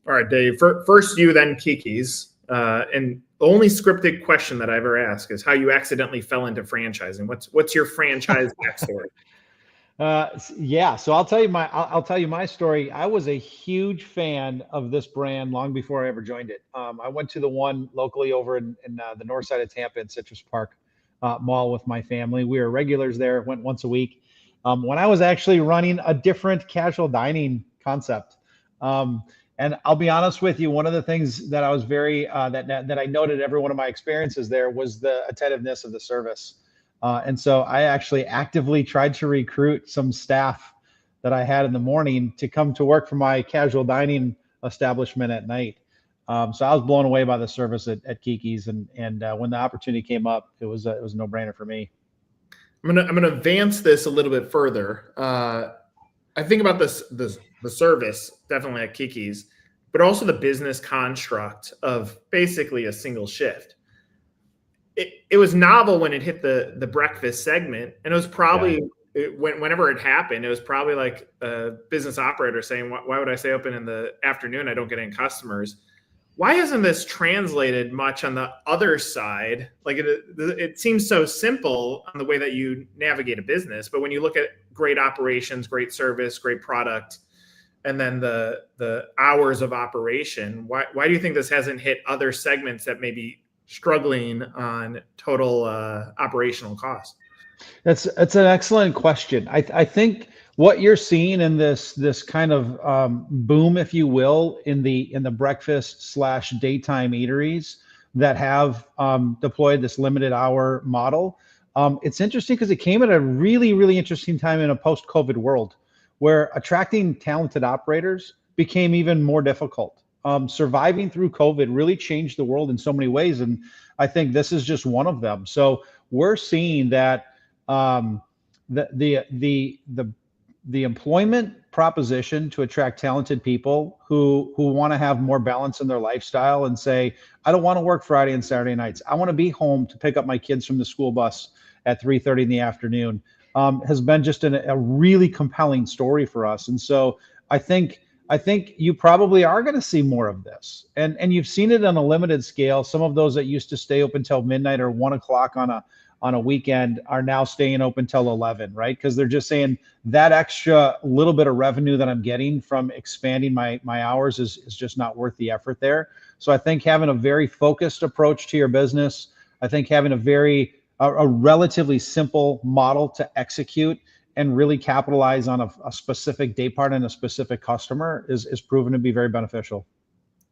All right, Dave. First you, then Kiki's. And the only scripted question that I ever ask is how you accidentally fell into franchising. What's your franchise backstory? Yeah, so I'll tell you my story. I was a huge fan of this brand long before I ever joined it. I went to the one locally over in the north side of Tampa in Citrus Park Mall with my family. We were regulars there, went once a week. When I was actually running a different casual dining concept. And I'll be honest with you, one of the things that I was very that I noted every one of my experiences there was the attentiveness of the service. And so I actually actively tried to recruit some staff that I had in the morning to come to work for my casual dining establishment at night. So I was blown away by the service at Kiki's, and when the opportunity came up, it was a no-brainer for me. I'm gonna advance this a little bit further. I think about the service definitely at Kiki's, but also the business construct of basically a single shift. It was novel when it hit the breakfast segment, and it was probably whenever it happened, it was probably like a business operator saying, "Why would I stay open in the afternoon? I don't get any customers." Why isn't this translated much on the other side? Like it seems so simple on the way that you navigate a business, but when you look at great operations, great service, great product, and then the hours of operation, why do you think this hasn't hit other segments that may be struggling on total operational cost? That's an excellent question. I think what you're seeing in this kind of boom, if you will, in the breakfast / daytime eateries that have deployed this limited hour model, it's interesting because it came at a really, really interesting time in a post-COVID world where attracting talented operators became even more difficult. Surviving through COVID really changed the world in so many ways, and I think this is just one of them. So we're seeing that the employment proposition to attract talented people who want to have more balance in their lifestyle and say, I don't want to work Friday and Saturday nights. I want to be home to pick up my kids from the school bus at 3:30 in the afternoon, has been just a really compelling story for us. And so I think you probably are going to see more of this, and you've seen it on a limited scale. Some of those that used to stay open till midnight or 1 o'clock on a weekend are now staying open till 11, right? Because they're just saying that extra little bit of revenue that I'm getting from expanding my hours is just not worth the effort there. So I think having a very focused approach to your business, I think having a relatively simple model to execute and really capitalize on a specific day part and a specific customer is proven to be very beneficial.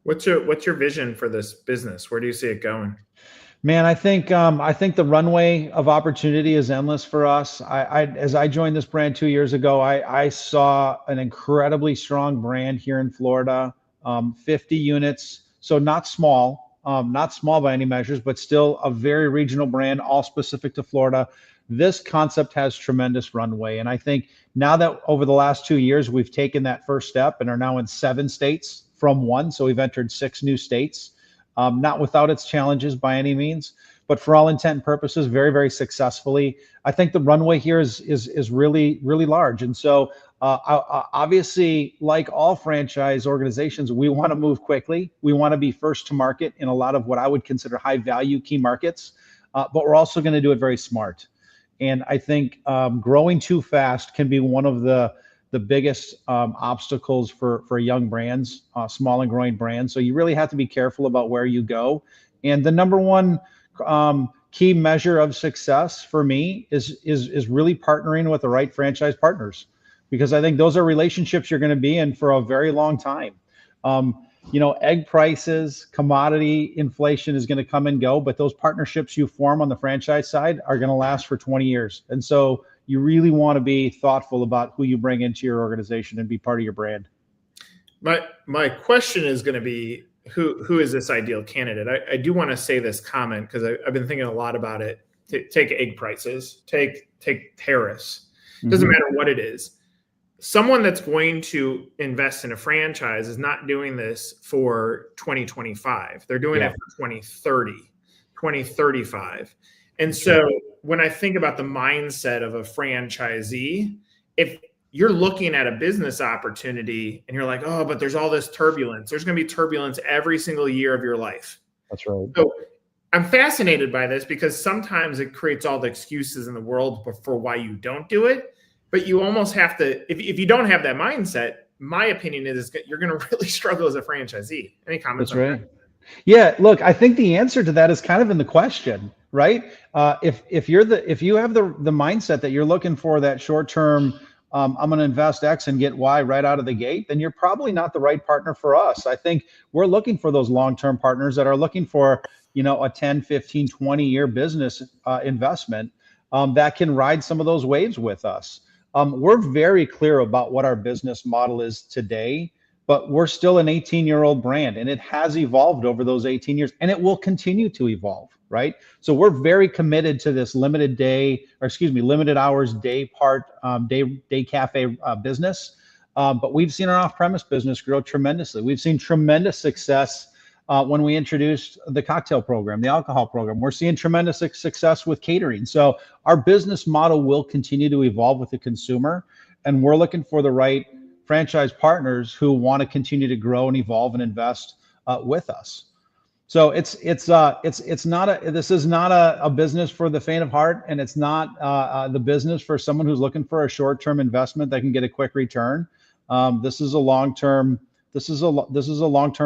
What's your vision for this business? Where do you see it going? Man, I think the runway of opportunity is endless for us. As I joined this brand 2 years ago, I saw an incredibly strong brand here in Florida, 50 units, so not small by any measures, but still a very regional brand, all specific to Florida. This concept has tremendous runway, and I think now that over the last 2 years we've taken that first step and are now in 7 states from 1, so we've entered 6 new states. Not without its challenges by any means, but for all intent and purposes, very, very successfully. I think the runway here is really, really large. And so obviously, like all franchise organizations, we want to move quickly. We want to be first to market in a lot of what I would consider high value key markets, but we're also going to do it very smart. And I think growing too fast can be one of the biggest obstacles for young brands, small and growing brands. So you really have to be careful about where you go. And the number one key measure of success for me is really partnering with the right franchise partners, because I think those are relationships you're going to be in for a very long time. Egg prices, commodity inflation is going to come and go, but those partnerships you form on the franchise side are going to last for 20 years. And so you really want to be thoughtful about who you bring into your organization and be part of your brand. My question is going to be, who is this ideal candidate? I do want to say this comment because I've been thinking a lot about it. Take egg prices, take tariffs. Doesn't matter what it is. Someone that's going to invest in a franchise is not doing this for 2025. They're doing it for 2030, 2035. And so when I think about the mindset of a franchisee, if you're looking at a business opportunity and you're like, oh, but there's all this turbulence. There's going to be turbulence every single year of your life. That's right. So I'm fascinated by this because sometimes it creates all the excuses in the world for why you don't do it. But you almost have to, if you don't have that mindset, my opinion is you're going to really struggle as a franchisee. Any comments? That's right. Yeah, look, I think the answer to that is kind of in the question, right? If you have the mindset that you're looking for that short term, I'm going to invest X and get Y right out of the gate, then you're probably not the right partner for us. I think we're looking for those long-term partners that are looking for, a 10, 15, 20-year business investment that can ride some of those waves with us. We're very clear about what our business model is today, but we're still an 18-year-old brand, and it has evolved over those 18 years, and it will continue to evolve, right? So we're very committed to this limited hours day part, day cafe business. But we've seen our off-premise business grow tremendously. We've seen tremendous success when we introduced the cocktail program, the alcohol program. We're seeing tremendous success with catering. So our business model will continue to evolve with the consumer, and we're looking for the right franchise partners who want to continue to grow and evolve and invest with us. So this is not a business for the faint of heart, and it's not the business for someone who's looking for a short-term investment that can get a quick return. This is a long-term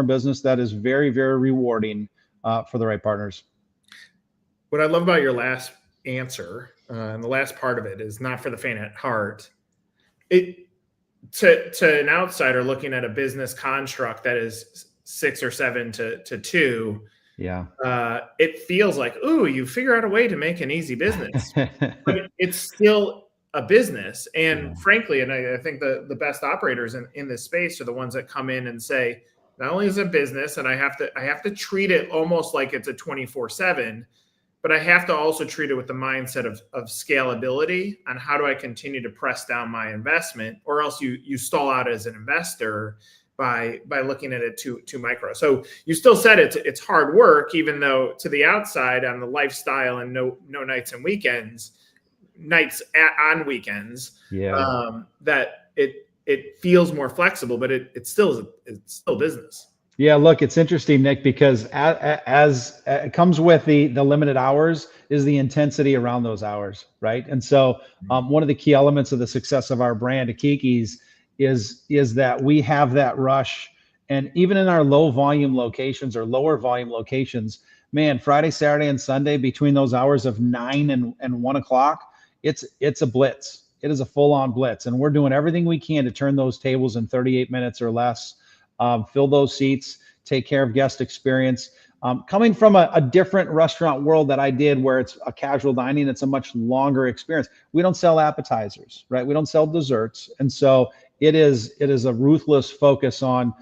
business that is very, very rewarding for the right partners. What I love about your last answer, and the last part of it, is not for the faint at heart. To an outsider looking at a business construct that is 6 or 7 to 2, it feels like, ooh, you figure out a way to make an easy business, but it's still a business. And frankly, and I think the best operators in this space are the ones that come in and say, not only is it a business, and I have to treat it almost like it's a 24/7, but I have to also treat it with the mindset of scalability on how do I continue to press down my investment, or else you stall out as an investor by looking at it too micro. So you still said it's hard work, even though to the outside on the lifestyle and no nights and weekends, on weekends, that it feels more flexible, but it's still business. Yeah, look, it's interesting, Nick, because as it comes with the limited hours is the intensity around those hours, right? And so one of the key elements of the success of our brand at Kiki's is that we have that rush. And even in our low volume locations or lower volume locations, man, Friday, Saturday, and Sunday, between those hours of 9 and 1 o'clock, it's a blitz. It is a full-on blitz. And we're doing everything we can to turn those tables in 38 minutes or less. Fill those seats, take care of guest experience. Coming from a different restaurant world that I did, where it's a casual dining, it's a much longer experience. We don't sell appetizers, right? We don't sell desserts. And so it is a ruthless focus on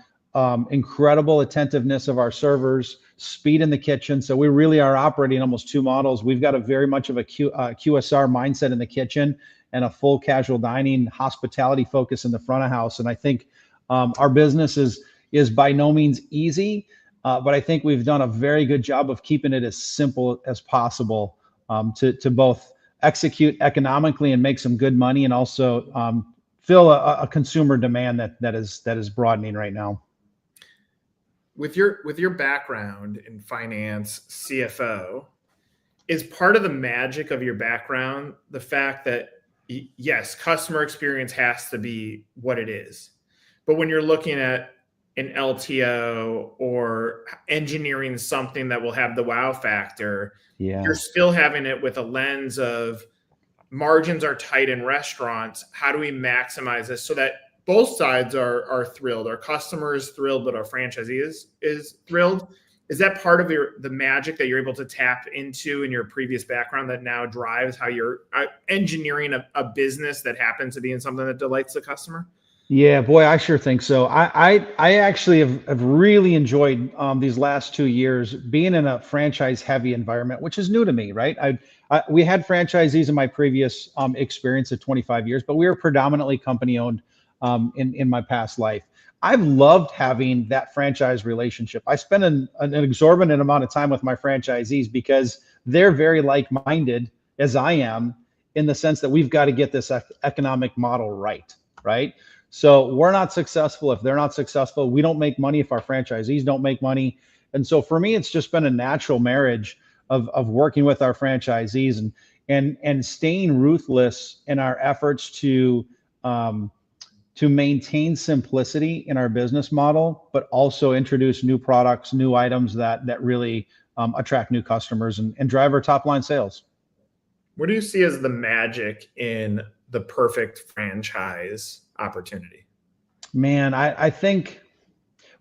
incredible attentiveness of our servers, speed in the kitchen. So we really are operating almost 2 models. We've got a very much of a QSR mindset in the kitchen and a full casual dining hospitality focus in the front of house. And I think our business is by no means easy, but I think we've done a very good job of keeping it as simple as possible to both execute economically and make some good money, and also fill a consumer demand that is broadening right now. With your background in finance, CFO, is part of the magic of your background the fact that, yes, customer experience has to be what it is. But when you're looking at an LTO or engineering something that will have the wow factor, you're still having it with a lens of margins are tight in restaurants. How do we maximize this so that both sides are thrilled? Our customer is thrilled, but our franchisee is thrilled. Is that part of the magic that you're able to tap into in your previous background that now drives how you're engineering a business that happens to be in something that delights the customer? Yeah, boy, I sure think so. I actually have really enjoyed these last 2 years being in a franchise heavy environment, which is new to me, right? We had franchisees in my previous experience of 25 years, but we were predominantly company owned in my past life. I've loved having that franchise relationship. I spend an exorbitant amount of time with my franchisees because they're very like-minded as I am, in the sense that we've got to get this economic model right. right? So we're not successful if they're not successful. We don't make money if our franchisees don't make money. And so for me, it's just been a natural marriage of working with our franchisees and staying ruthless in our efforts to maintain simplicity in our business model, but also introduce new products, new items that really attract new customers and drive our top line sales. What do you see as the magic in the perfect franchise opportunity? Man, I think,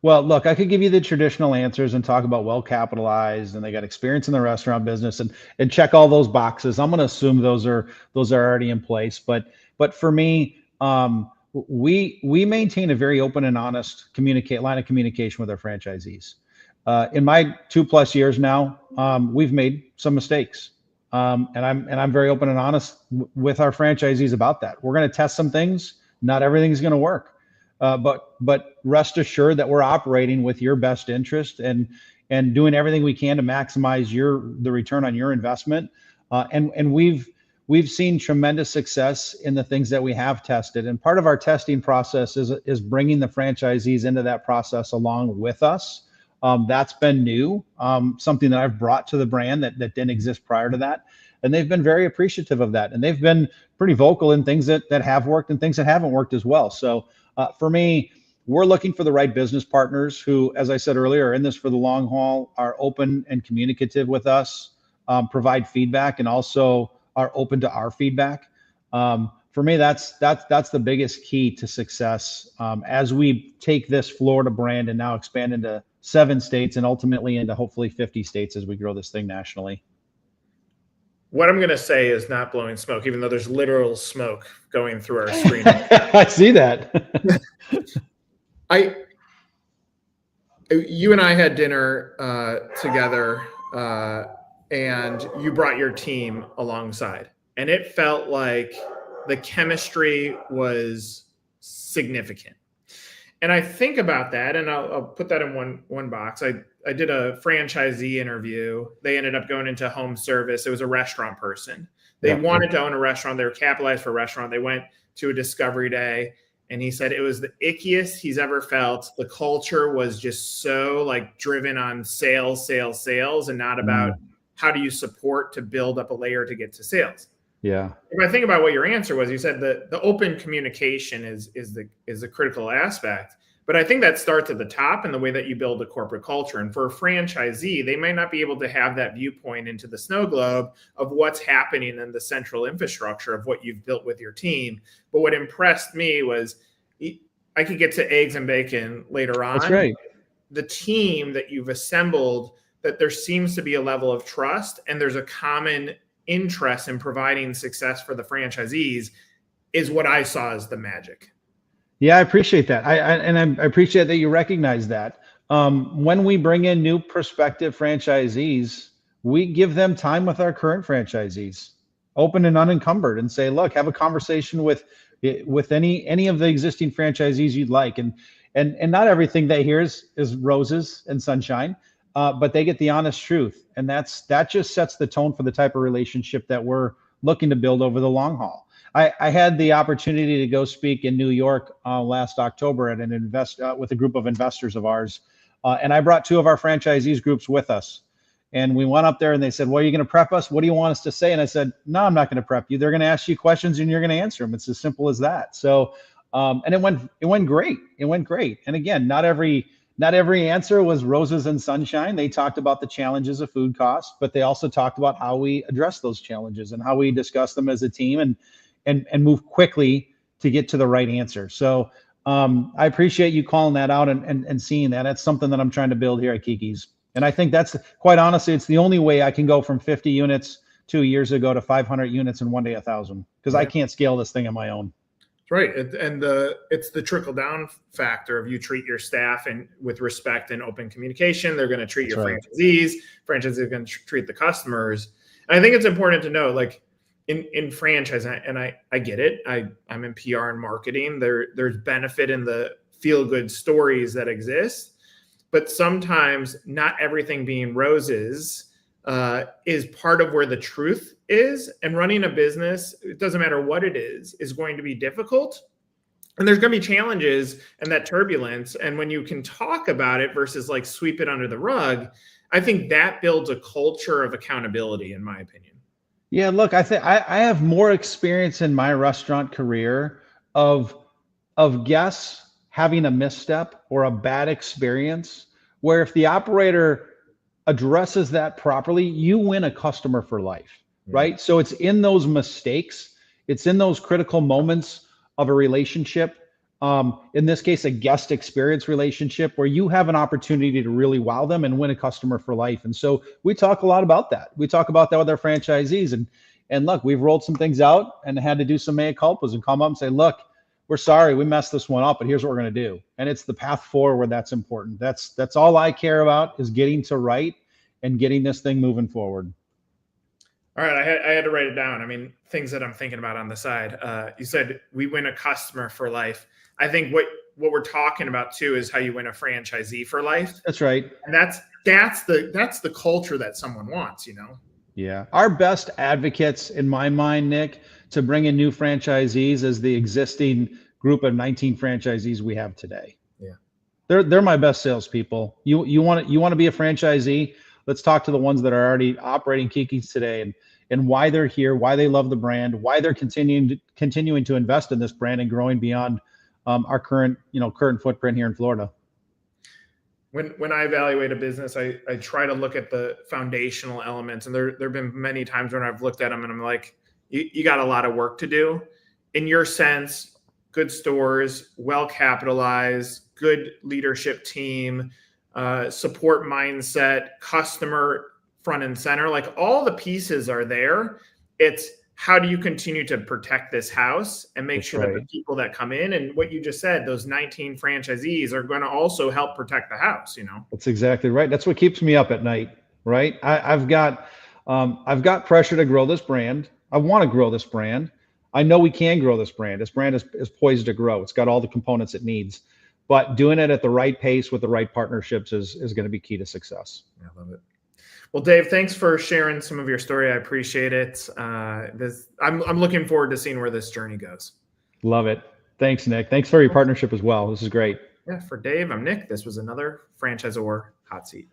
well, look, I could give you the traditional answers and talk about well capitalized and they got experience in the restaurant business and check all those boxes. I'm going to assume those are already in place. But for me, we maintain a very open and honest line of communication with our franchisees. In my 2+ years now, we've made some mistakes. And I'm very open and honest with our franchisees about that. We're going to test some things. Not everything's going to work. But rest assured that we're operating with your best interest and doing everything we can to maximize the return on your investment. And we've seen tremendous success in the things that we have tested. And part of our testing process is bringing the franchisees into that process along with us. That's been new, something that I've brought to the brand that didn't exist prior to that. And they've been very appreciative of that. And they've been pretty vocal in things that have worked and things that haven't worked as well. So for me, we're looking for the right business partners who, as I said earlier, are in this for the long haul, are open and communicative with us, provide feedback, and also are open to our feedback. For me, that's the biggest key to success as we take this Florida brand and now expand into 7 states and ultimately into hopefully 50 states as we grow this thing nationally. What I'm going to say is not blowing smoke, even though there's literal smoke going through our screen. I see that. You and I had dinner together, and you brought your team alongside, and it felt like the chemistry was significant. And I think about that, and I'll put that in one box. I did a franchisee interview. They ended up going into home service. It was a restaurant person. They wanted to own a restaurant. They were capitalized for a restaurant. They went to a discovery day, and he said it was the ickiest he's ever felt. The culture was just so like driven on sales, and not about how do you support to build up a layer to get to sales. Yeah. If I think about what your answer was, you said that the open communication is the critical aspect. But I think that starts at the top in the way that you build a corporate culture. And for a franchisee, they might not be able to have that viewpoint into the snow globe of what's happening in the central infrastructure of what you've built with your team. But what impressed me was I could get to eggs and bacon later on. That's right. The team that you've assembled, that there seems to be a level of trust and there's a common interest in providing success for the franchisees is what I saw as the magic. Yeah, I appreciate that. I appreciate that you recognize that. When we bring in new prospective franchisees, we give them time with our current franchisees, open and unencumbered, and say, look, have a conversation with any of the existing franchisees you'd like. And not everything they hear is roses and sunshine, but they get the honest truth. And that just sets the tone for the type of relationship that we're looking to build over the long haul. I had the opportunity to go speak in New York last October at with a group of investors of ours. And I brought 2 of our franchisees groups with us. And we went up there and they said, well, are you going to prep us? What do you want us to say? And I said, no, I'm not going to prep you. They're going to ask you questions and you're going to answer them. It's as simple as that. So, and it went great. It went great. And again, not every answer was roses and sunshine. They talked about the challenges of food costs, but they also talked about how we address those challenges and how we discuss them as a team and move quickly to get to the right answer. So I appreciate you calling that out and seeing that. That's something that I'm trying to build here at Kiki's. And I think that's, quite honestly, it's the only way I can go from 50 units 2 years ago to 500 units and one day 1,000, because I can't scale this thing on my own. Right. And it's the trickle down factor of you treat your staff and with respect and open communication. They're going to treat your franchisees. Franchisees are going to treat the customers. And I think it's important to know, like in franchise, and I get it. I'm in PR and marketing. There's benefit in the feel good stories that exist, but sometimes not everything being roses is part of where the truth is. And running a business, it doesn't matter what it is going to be difficult. And there's going to be challenges and that turbulence. And when you can talk about it versus like sweep it under the rug, I think that builds a culture of accountability, in my opinion. Yeah, look, I think I have more experience in my restaurant career of guests having a misstep or a bad experience, where if the operator addresses that properly, you win a customer for life, right? So it's in those mistakes, it's in those critical moments of a relationship. In this case, a guest experience relationship where you have an opportunity to really wow them and win a customer for life. And so we talk a lot about that. We talk about that with our franchisees. And look, we've rolled some things out and had to do some mea culpas and come up and say, look, we're sorry, we messed this one up, but here's what we're going to do. And it's the path forward that's important. That's all I care about, is getting to right and getting this thing moving forward. All right, I had to write it down. I mean, things that I'm thinking about on the side. You said we win a customer for life. I think what we're talking about too is how you win a franchisee for life, That's right. and that's the culture that someone wants. Yeah. Our best advocates, in my mind, Nick, to bring in new franchisees is the existing group of 19 franchisees we have today. Yeah. They're my best salespeople. You want to be a franchisee? Let's talk to the ones that are already operating Kiki's today and why they're here, why they love the brand, why they're continuing to invest in this brand and growing beyond our current footprint here in Florida. When I evaluate a business, I try to look at the foundational elements, and there have been many times when I've looked at them and I'm like, you got a lot of work to do. In your sense, good stores, well capitalized, good leadership team, support mindset, customer front and center, like all the pieces are there. It's how do you continue to protect this house and make sure that the people that come in, and what you just said, those 19 franchisees are going to also help protect the house, That's exactly right. That's what keeps me up at night, right? I've got pressure to grow this brand. I want to grow this brand. I know we can grow this brand. This brand is poised to grow. It's got all the components it needs, but doing it at the right pace with the right partnerships is going to be key to success. I love it. Well, Dave, thanks for sharing some of your story. I appreciate it. I'm looking forward to seeing where this journey goes. Love it. Thanks, Nick. Thanks for your partnership as well. This is great. Yeah, for Dave, I'm Nick. This was another Franchisor Hot Seat.